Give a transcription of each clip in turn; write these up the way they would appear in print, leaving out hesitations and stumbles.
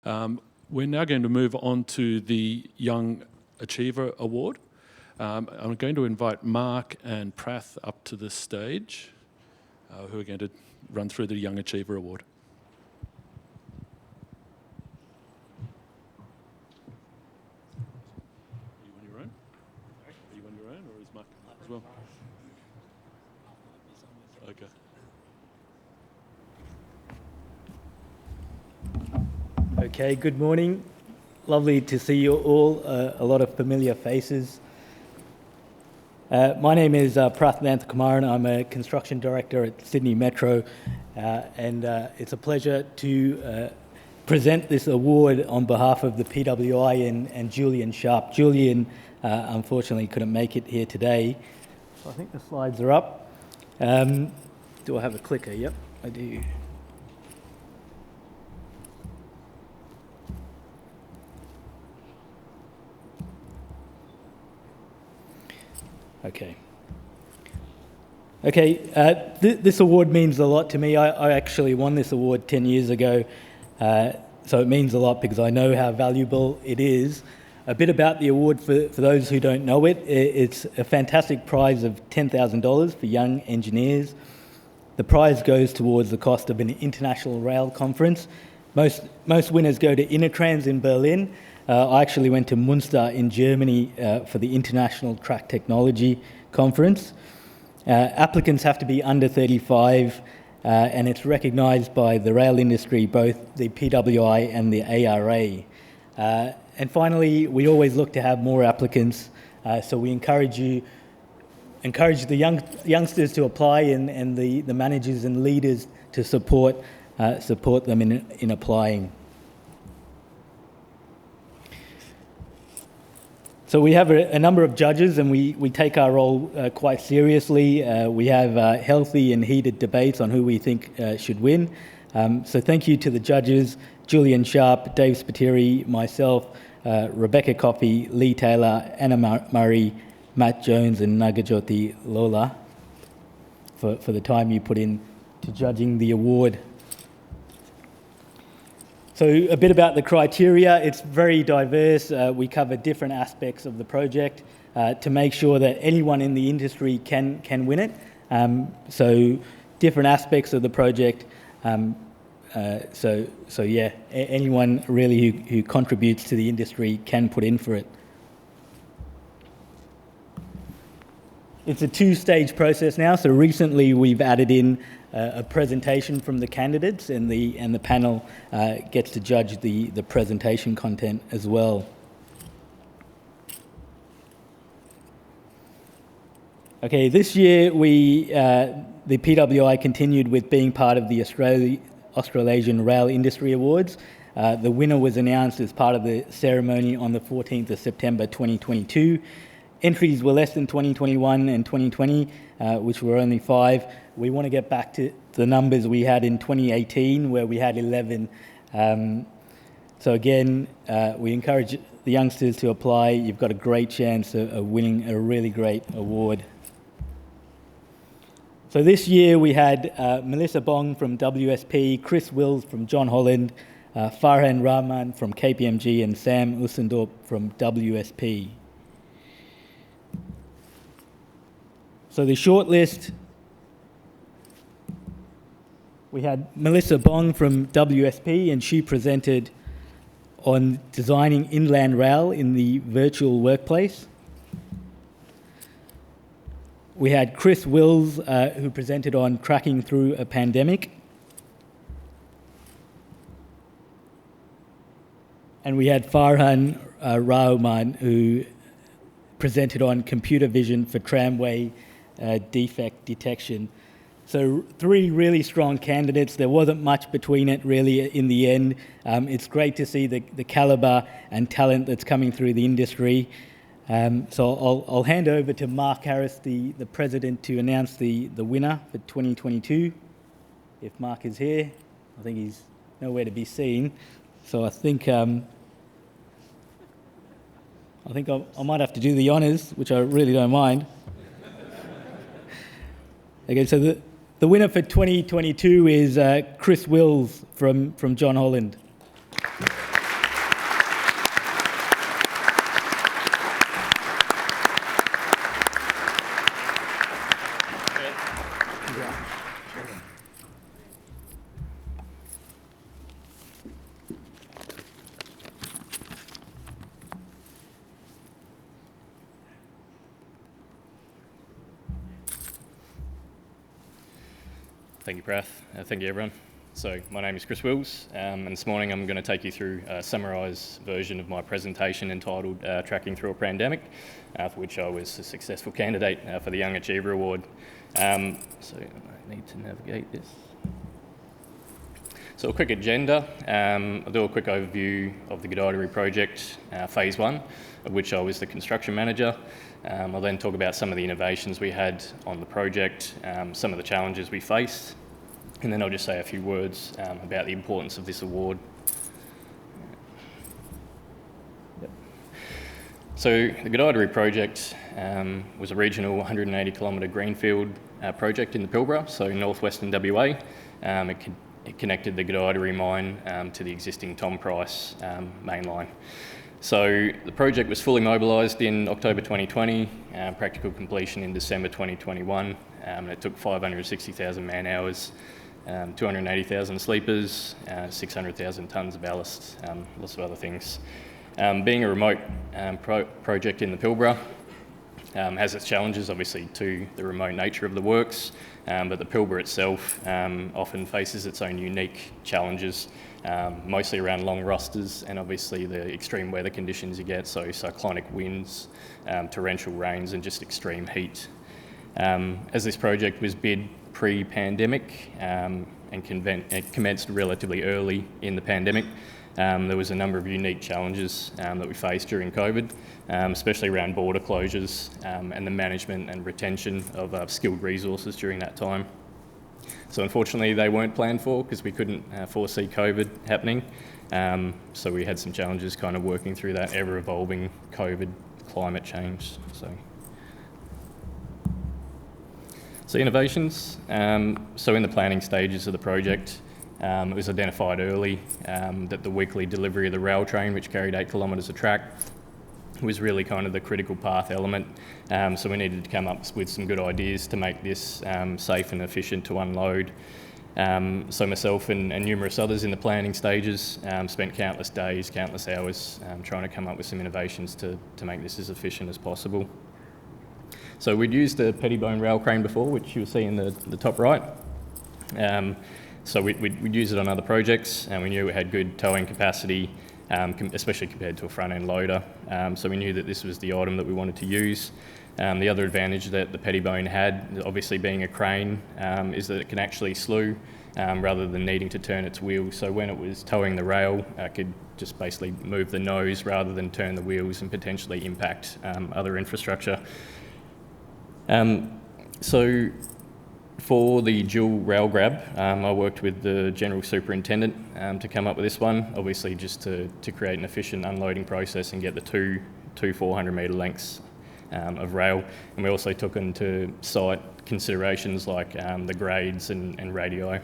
We're now going to move on to the Young Achiever Award. I'm going to invite Mark and Prath up to the stage, who are going to run through the Young Achiever Award. Are you on your own? Are you on your own, or is Mark as well? Okay. Okay, good morning. Lovely to see you all, a lot of familiar faces. My name is Prath Nanthakumaran. I'm a construction director at Sydney Metro, and it's a pleasure to present this award on behalf of the PWI and Julian Sharp. Julian unfortunately couldn't make it here today, so I think the slides are up. Do I have a clicker? Yep, I do. Okay, this award means a lot to me. I actually won this award 10 years ago, so it means a lot because I know how valuable it is. A bit about the award for those who don't know it. It's a fantastic prize of $10,000 for young engineers. The prize goes towards the cost of an international rail conference. Most winners go to Intertrans in Berlin. I actually went to Munster in Germany for the International Track Technology Conference. Applicants have to be under 35, and it's recognised by the rail industry, both the PWI and the ARA. And finally, we always look to have more applicants, so we encourage the youngsters to apply, and the managers and leaders to support them in applying. So we have a number of judges, and we take our role quite seriously. We have healthy and heated debates on who we think should win. So thank you to the judges, Julian Sharp, Dave Spiteri, myself, Rebecca Coffey, Lee Taylor, Anna Murray, Matt Jones, and Nagajoti Lola for the time you put in to judging the award. So a bit about the criteria. It's very diverse. We cover different aspects of the project to make sure that anyone in the industry can win it. So different aspects of the project. So yeah, anyone really who contributes to the industry can put in for it. It's a two-stage process now. So recently we've added in a presentation from the candidates, and the panel gets to judge the presentation content as well. Okay, this year the PWI continued with being part of the Australasian Rail Industry Awards. The winner was announced as part of the ceremony on the 14th of September 2022. Entries were less than 2021 and 2020, which were only 5. We want to get back to the numbers we had in 2018, where we had 11. So again, we encourage the youngsters to apply. You've got a great chance of winning a really great award. So this year we had Melissa Bong from WSP, Chris Wills from John Holland, Farhan Rahman from KPMG, and Sam Usendorp from WSP. So the shortlist, we had Melissa Bong from WSP, and she presented on designing inland rail in the virtual workplace. We had Chris Wills, who presented on tracking through a pandemic. And we had Farhan Rahman, who presented on computer vision for tramway defect detection. So 3 really strong candidates. There wasn't much between it really in the end. It's great to see the calibre and talent that's coming through the industry. So I'll hand over to Mark Harris, the president, to announce the winner for 2022. If Mark is here, I think he's nowhere to be seen. So I think I might have to do the honours, which I really don't mind. Okay, so the winner for 2022 is Chris Wills from John Holland. Thank you, Prath. Thank you, everyone. So my name is Chris Wills, and this morning I'm going to take you through a summarised version of my presentation entitled Tracking Through a Pandemic, for which I was a successful candidate for the Young Achiever Award. So I need to navigate this. So a quick agenda. I'll do a quick overview of the G'dairri project, phase 1, of which I was the construction manager. I'll then talk about some of the innovations we had on the project, some of the challenges we faced, and then I'll just say a few words about the importance of this award. So the G'dairri project was a regional 180 kilometre greenfield project in the Pilbara, so northwestern WA. It connected the G'dairri mine to the existing Tom Price main line. So the project was fully mobilised in October 2020, practical completion in December 2021, and it took 560,000 man hours, 280,000 sleepers, 600,000 tonnes of ballast, lots of other things. Being a remote project in the Pilbara has its challenges, obviously, to the remote nature of the works, but the Pilbara itself often faces its own unique challenges, mostly around long rosters and obviously the extreme weather conditions you get, so cyclonic winds, torrential rains and just extreme heat. As this project was bid pre-pandemic and commenced relatively early in the pandemic, there was a number of unique challenges that we faced during COVID, especially around border closures and the management and retention of skilled resources during that time. So unfortunately they weren't planned for because we couldn't foresee COVID happening. So we had some challenges kind of working through that ever-evolving COVID climate change. So innovations. So in the planning stages of the project, it was identified early that the weekly delivery of the rail train, which carried 8 kilometres of track, was really kind of the critical path element. So we needed to come up with some good ideas to make this safe and efficient to unload. So myself and numerous others in the planning stages spent countless days, countless hours trying to come up with some innovations to make this as efficient as possible. So we'd used the Pettibone rail crane before, which you'll see in the top right. So we'd use it on other projects, and we knew it had good towing capacity, especially compared to a front-end loader. So we knew that this was the item that we wanted to use. The other advantage that the Pettibone had, obviously being a crane, is that it can actually slew rather than needing to turn its wheels. So when it was towing the rail, it could just basically move the nose rather than turn the wheels and potentially impact other infrastructure. So for the dual rail grab, I worked with the General Superintendent to come up with this one, obviously just to create an efficient unloading process and get the two 400 metre lengths of rail. And we also took into site considerations like the grades and radii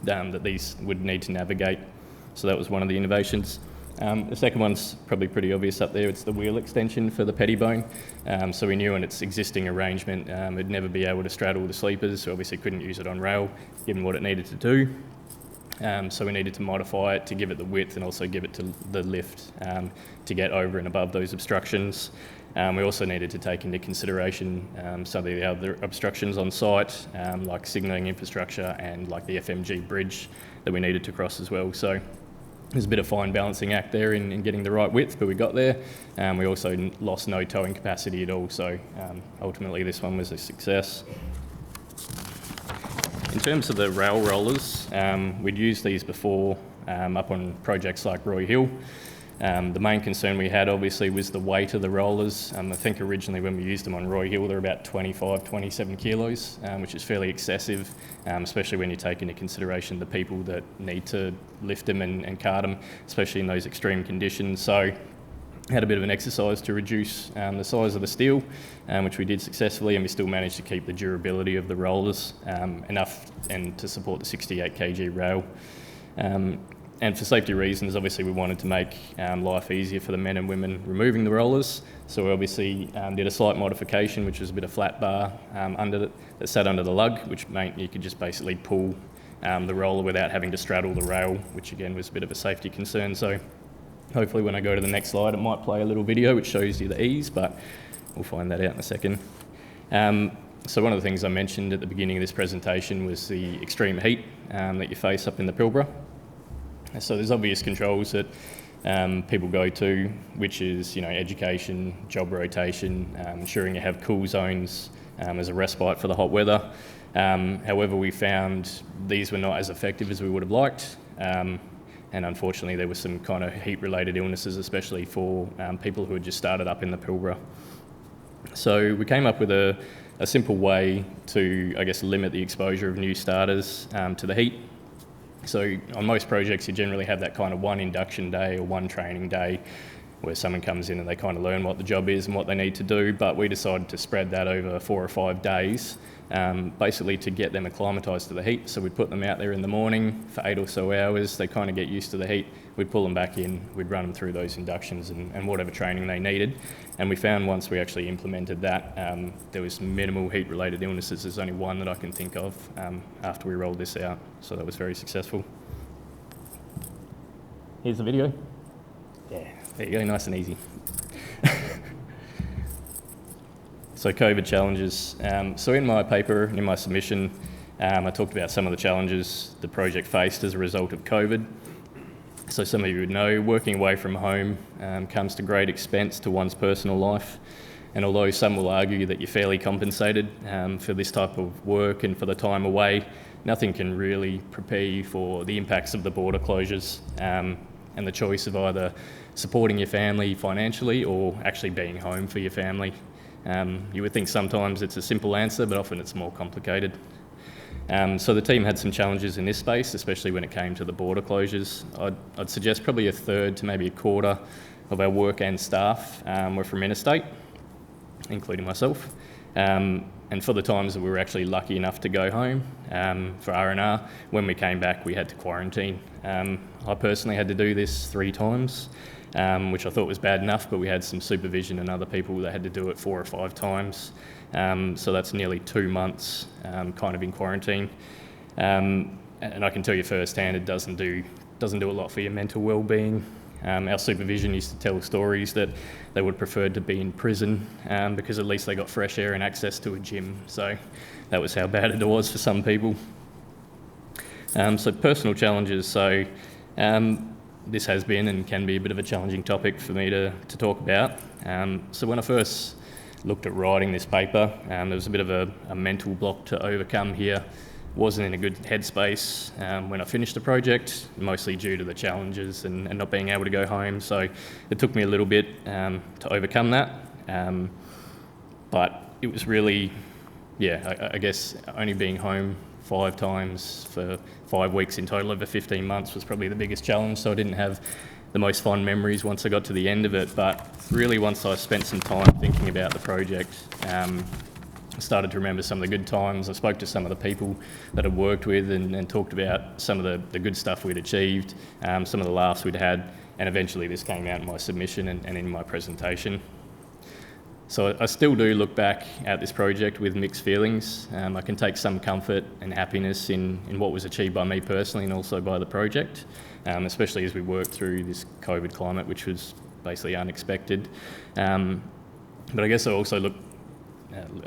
that these would need to navigate. So that was one of the innovations. The second one's probably pretty obvious up there. It's the wheel extension for the Pettibone. So we knew in its existing arrangement it'd never be able to straddle the sleepers, so obviously couldn't use it on rail given what it needed to do. So we needed to modify it to give it the width and also give it to the lift to get over and above those obstructions. We also needed to take into consideration some of the other obstructions on site, like signalling infrastructure and like the FMG bridge that we needed to cross as well. So there's a bit of fine balancing act there in getting the right width, but we got there. We also lost no towing capacity at all, so ultimately this one was a success. In terms of the rail rollers, we'd used these before up on projects like Roy Hill. The main concern we had obviously was the weight of the rollers. I think originally when we used them on Roy Hill, they're about 25, 27 kilos, which is fairly excessive, especially when you take into consideration the people that need to lift them and cart them, especially in those extreme conditions. So had a bit of an exercise to reduce the size of the steel, which we did successfully, and we still managed to keep the durability of the rollers enough and to support the 68 kg rail. And for safety reasons, obviously we wanted to make life easier for the men and women removing the rollers. So we obviously did a slight modification, which was a bit of flat bar that sat under the lug, which meant you could just basically pull the roller without having to straddle the rail, which again was a bit of a safety concern. So hopefully when I go to the next slide, it might play a little video which shows you the ease, but we'll find that out in a second. So one of the things I mentioned at the beginning of this presentation was the extreme heat that you face up in the Pilbara. So there's obvious controls that people go to, which is, education, job rotation, ensuring you have cool zones as a respite for the hot weather. However, we found these were not as effective as we would have liked. And unfortunately, there were some kind of heat-related illnesses, especially for people who had just started up in the Pilbara. So we came up with a simple way to, limit the exposure of new starters to the heat. So on most projects, you generally have that kind of one induction day or one training day where someone comes in and they kind of learn what the job is and what they need to do, but we decided to spread that over 4 or 5 days, basically to get them acclimatised to the heat. So we'd put them out there in the morning for 8 or so hours, they kind of get used to the heat, we'd pull them back in, we'd run them through those inductions and whatever training they needed. And we found once we actually implemented that, there was minimal heat-related illnesses. There's only one that I can think of after we rolled this out, so that was very successful. Here's the video. Yeah, there you go, nice and easy. So COVID challenges. So in my paper, in my submission, I talked about some of the challenges the project faced as a result of COVID. So some of you would know, working away from home comes to great expense to one's personal life. And although some will argue that you're fairly compensated for this type of work and for the time away, nothing can really prepare you for the impacts of the border closures and the choice of either supporting your family financially or actually being home for your family. You would think sometimes it's a simple answer, but often it's more complicated. So the team had some challenges in this space, especially when it came to the border closures. I'd suggest probably a third to maybe a quarter of our work and staff were from interstate, including myself. And for the times that we were actually lucky enough to go home for R&R, when we came back we had to quarantine. I personally had to do this 3 times, which I thought was bad enough, but we had some supervision and other people that had to do it 4 or 5 times. So that's nearly 2 months kind of in quarantine. And I can tell you firsthand, it doesn't do a lot for your mental well-being. Our supervision used to tell stories that they would prefer to be in prison because at least they got fresh air and access to a gym. So that was how bad it was for some people. So personal challenges. So this has been and can be a bit of a challenging topic for me to talk about. So when I first looked at writing this paper, there was a bit of a mental block to overcome here. Wasn't in a good headspace when I finished the project, mostly due to the challenges and not being able to go home. So it took me a little bit to overcome that. But it was really, I guess only being home 5 times for 5 weeks in total over 15 months was probably the biggest challenge. So I didn't have the most fond memories once I got to the end of it. But really once I spent some time thinking about the project, I started to remember some of the good times. I spoke to some of the people that I'd worked with and talked about some of the good stuff we'd achieved, some of the laughs we'd had, and eventually this came out in my submission and in my presentation. So I still do look back at this project with mixed feelings. I can take some comfort and happiness in what was achieved by me personally and also by the project, especially as we worked through this COVID climate, which was basically unexpected. But I guess I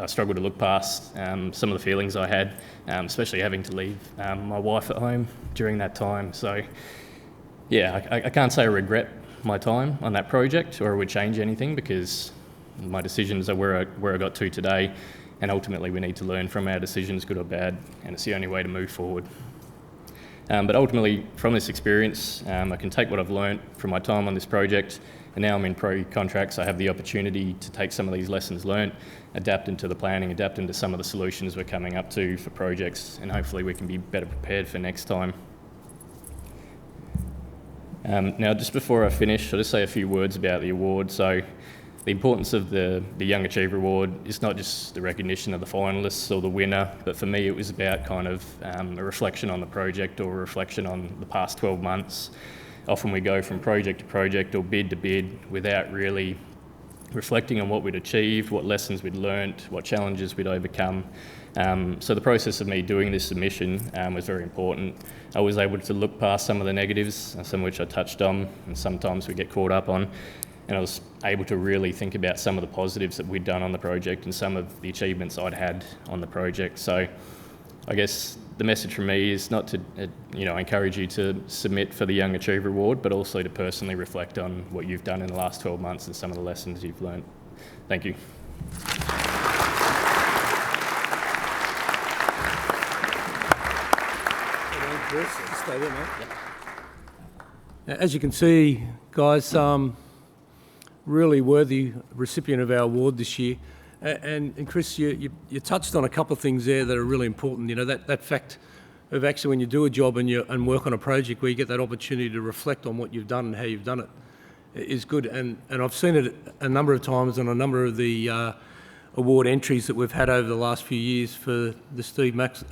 struggled to look past some of the feelings I had, especially having to leave my wife at home during that time. So I can't say I regret my time on that project or I would change anything because my decisions are where I got to today, and ultimately we need to learn from our decisions, good or bad, and it's the only way to move forward. But ultimately, from this experience, I can take what I've learned from my time on this project, and now I'm in pro contracts. I have the opportunity to take some of these lessons learned, adapt into the planning, adapt into some of the solutions we're coming up to for projects, and hopefully we can be better prepared for next time. Now, just before I finish, I'll just say a few words about the award. So the importance of the Young Achiever Award is not just the recognition of the finalists or the winner, but for me it was about kind of a reflection on the project or a reflection on the past 12 months. Often we go from project to project or bid to bid without really reflecting on what we'd achieved, what lessons we'd learnt, what challenges we'd overcome. So the process of me doing this submission was very important. I was able to look past some of the negatives, some of which I touched on, and sometimes we get caught up on, and I was able to really think about some of the positives that we'd done on the project and some of the achievements I'd had on the project. So I guess the message from me is not to encourage you to submit for the Young Achiever Award, but also to personally reflect on what you've done in the last 12 months and some of the lessons you've learned. Thank you. Stay there, mate. Now, as you can see, guys, really worthy recipient of our award this year. And Chris, you touched on a couple of things there that are really important. You know, that fact of actually when you do a job and work on a project where you get that opportunity to reflect on what you've done and how you've done it is good. And I've seen it a number of times on a number of the award entries that we've had over the last few years for the Steve Max,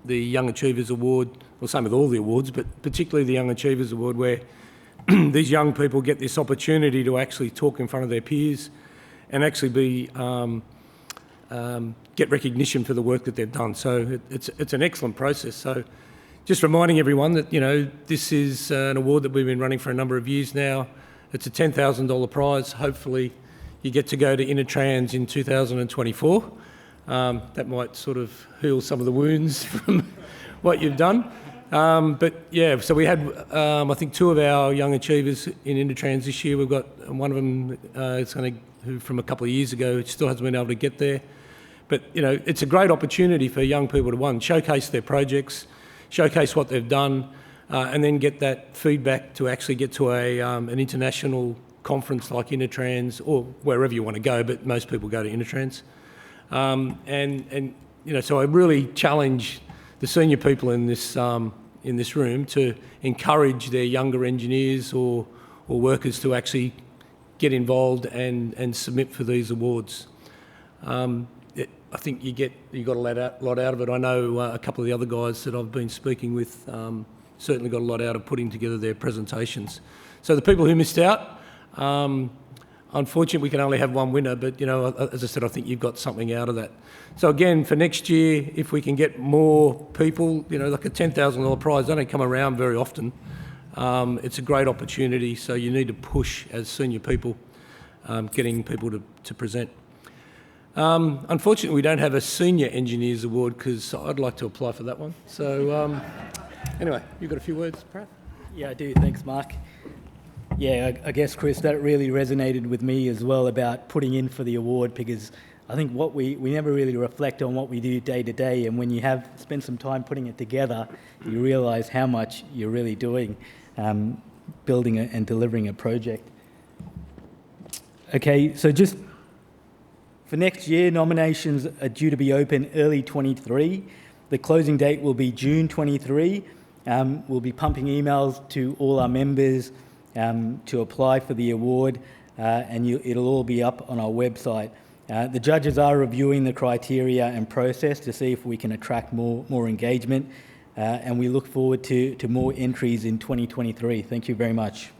the Young Achievers Award, well, same with all the awards, but particularly the Young Achievers Award, where these young people get this opportunity to actually talk in front of their peers and actually get recognition for the work that they've done. So it's an excellent process. So just reminding everyone that, you know, this is an award that we've been running for a number of years now. It's a $10,000 prize. Hopefully you get to go to Intertrans in 2024. That might sort of heal some of the wounds from what you've done. But yeah, so we had, I think, 2 of our young achievers in Intertrans this year. We've got one of them who from a couple of years ago still hasn't been able to get there. But, you know, it's a great opportunity for young people to, one, showcase their projects, showcase what they've done, and then get that feedback to actually get to an international conference like Intertrans, or wherever you want to go, but most people go to Intertrans. And you know, so I really challenge the senior people in this room to encourage their younger engineers or workers to actually get involved and submit for these awards. I think you got a lot out of it. I know a couple of the other guys that I've been speaking with certainly got a lot out of putting together their presentations. So the people who missed out, unfortunately, we can only have one winner, but, you know, as I said, I think you've got something out of that. So again, for next year, if we can get more people, you know, like a $10,000 prize, they don't come around very often. It's a great opportunity, so you need to push as senior people, getting people to present. Unfortunately, we don't have a Senior Engineers Award because I'd like to apply for that one. So anyway, you've got a few words, Pratt? Yeah, I do. Thanks, Mark. Yeah, I guess, Chris, that really resonated with me as well about putting in for the award, because I think what we never really reflect on what we do day to day, and when you have spent some time putting it together, you realise how much you're really doing, building and delivering a project. Okay, so just for next year, nominations are due to be open early 23. The closing date will be June 23. We'll be pumping emails to all our members to apply for the award, and it'll all be up on our website. The judges are reviewing the criteria and process to see if we can attract more engagement, and we look forward to more entries in 2023. Thank you very much.